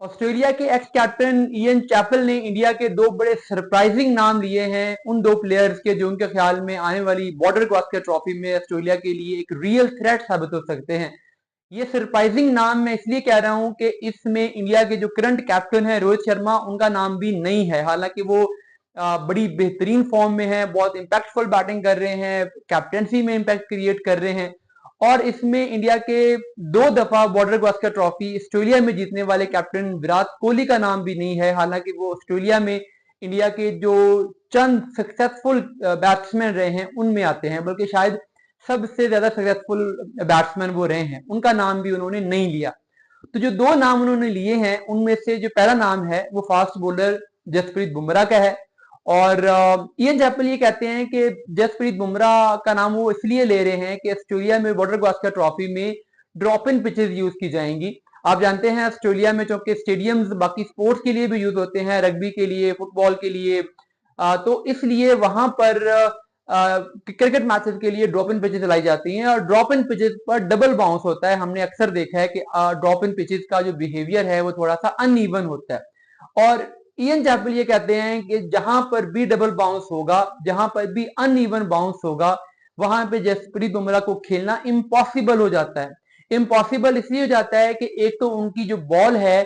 Australia के x captain Ian chapel ने India के दो बड़े सरप्राइजिंग नाम लिए हैं उन दो प्लेयर्स के जो उनके ख्याल में आने वाली बॉर्डर गावस्कर ट्रॉफी में ऑस्ट्रेलिया के लिए एक रियल थ्रेट साबित हो सकते हैं। ये सरप्राइजिंग नाम मैं इसलिए कह रहा हूं कि इसमें इंडिया के जो करंट कैप्टन है रोहित शर्मा, उनका नाम भी नहीं है। हालांकि वो बड़ी बेहतरीन फॉर्म में है, बहुत इंपैक्टफुल बैटिंग कर रहे हैं, कैप्टनसी में इंपैक्ट क्रिएट कर रहे हैं। और इसमें इंडिया के दो दफा बॉर्डर गावस्कर ट्रॉफी ऑस्ट्रेलिया में जीतने वाले कैप्टन विराट कोहली का नाम भी नहीं है। हालांकि वो ऑस्ट्रेलिया में इंडिया के जो चंद सक्सेसफुल बैट्समैन रहे हैं उनमें आते हैं, बल्कि शायद सबसे ज्यादा सक्सेसफुल बैट्समैन वो रहे हैं, उनका नाम भी उन्होंने नहीं लिया। तो जो दो नाम उन्होंने लिए हैं उनमें से जो पहला नाम है वो फास्ट बॉलर जसप्रीत बुमराह का है। और इयन चैपल ये कहते हैं कि जसप्रीत बुमराह का नाम वो इसलिए ले रहे हैं कि ऑस्ट्रेलिया में बॉर्डर गावस्कर ट्रॉफी में ड्रॉप इन पिचेस यूज की जाएंगी। आप जानते हैं ऑस्ट्रेलिया में चूंकि स्टेडियम्स बाकी स्पोर्ट्स के लिए भी यूज होते हैं, रग्बी के लिए, फुटबॉल के लिए, तो इसलिए वहां पर क्रिकेट मैचेस के लिए ड्रॉप इन पिचेस चलाई जाती हैं और ड्रॉप इन पिचेस पर डबल बाउंस होता है। हमने अक्सर देखा है कि ड्रॉप इन पिचेस का जो बिहेवियर है वो थोड़ा सा अनइवन होता है। और इयन चैपल ये कहते हैं कि जहां पर भी डबल बाउंस होगा, जहां पर भी अनइवन बाउंस होगा, वहां पे जसप्रीत बुमराह को खेलना इम्पॉसिबल हो जाता है। इम्पॉसिबल इसलिए हो जाता है कि एक तो उनकी जो बॉल है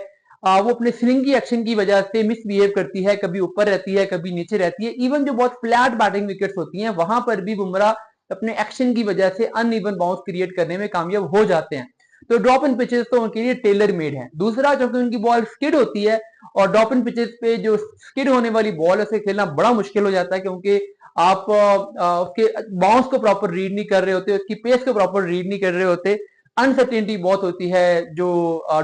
वो अपने स्विंगी एक्शन की वजह से मिसबिहेव करती है, कभी ऊपर रहती है, कभी नीचे रहती है। इवन जो बहुत फ्लैट बैटिंग विकेट्स होती हैं वहां पर भी बुमराह अपने एक्शन की वजह से अनइवन बाउंस क्रिएट करने में कामयाब हो जाते हैं। तो ड्रॉप इन पिचेस तो उनके लिए टेलर मेड है। दूसरा, क्योंकि उनकी बॉल स्किड होती है और ड्रॉप इन पिचेस पे जो स्किड होने वाली बॉल है उसे खेलना बड़ा मुश्किल हो जाता है, क्योंकि आप उसके बाउंस को प्रॉपर रीड नहीं कर रहे होते, उसकी पेस को प्रॉपर रीड नहीं कर रहे होते। अनसर्टेनिटी बहुत होती है जो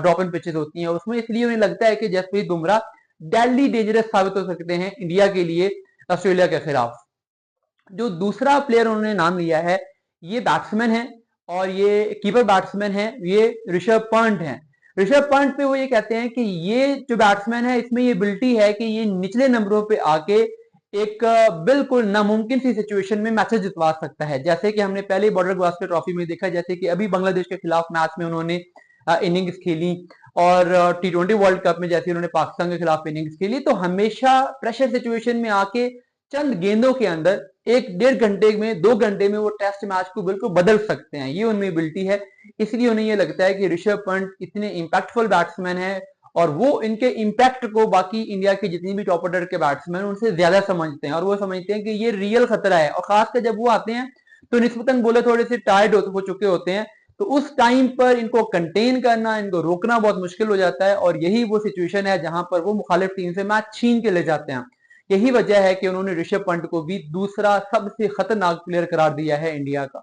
ड्रॉप इन पिचेस होती हैं उसमें, इसलिए उन्हें लगता है कि जसप्रीत बुमराह डेडली डेंजरस साबित हो सकते हैं इंडिया के लिए ऑस्ट्रेलिया के खिलाफ। जो दूसरा प्लेयर उन्होंने नाम लिया है ये बैट्समैन है और ये कीपर बैट्समैन है, ये ऋषभ पंत है। ऋषभ पंत पे वो ये कहते हैं कि ये जो बैट्समैन है इसमें ये एबिलिटी है कि ये निचले नंबरों पे आके एक बिल्कुल नामुमकिन सी सिचुएशन में मैचेस जितवा सकता है। जैसे कि हमने पहले बॉर्डर गावस्कर ट्रॉफी में देखा, जैसे कि अभी बांग्लादेश के खिलाफ मैच में उन्होंने इनिंग्स खेली और T20 वर्ल्ड कप में जैसे उन्होंने पाकिस्तान के खिलाफ इनिंग्स खेली, तो हमेशा प्रेशर सिचुएशन में आके चंद गेंदों के अंदर 1-1.5 घंटे में, 2 घंटे में वो टेस्ट मैच को बिल्कुल बदल सकते हैं। ये उनमें एबिलिटी है, इसलिए उन्हें ये लगता है कि ऋषभ पंत इतने इंपैक्टफुल बैट्समैन है और वो इनके इंपैक्ट को बाकी इंडिया के जितनी भी टॉप ऑर्डर के बैट्समैन उनसे ज्यादा समझते हैं और वो समझते हैं कि ये रियल खतरा है। और खासकर जब वो आते हैं तो निस्बतन बोले थोड़े से टायर्ड हो चुके होते हैं, तो उस टाइम पर इनको कंटेन करना, इनको रोकना बहुत मुश्किल हो जाता है और यही वो सिचुएशन है जहां पर वो मुखालिफ टीम से मैच छीन के ले जाते हैं। यही वजह है कि उन्होंने ऋषभ पंत को भी दूसरा सबसे खतरनाक प्लेयर करार दिया है इंडिया का।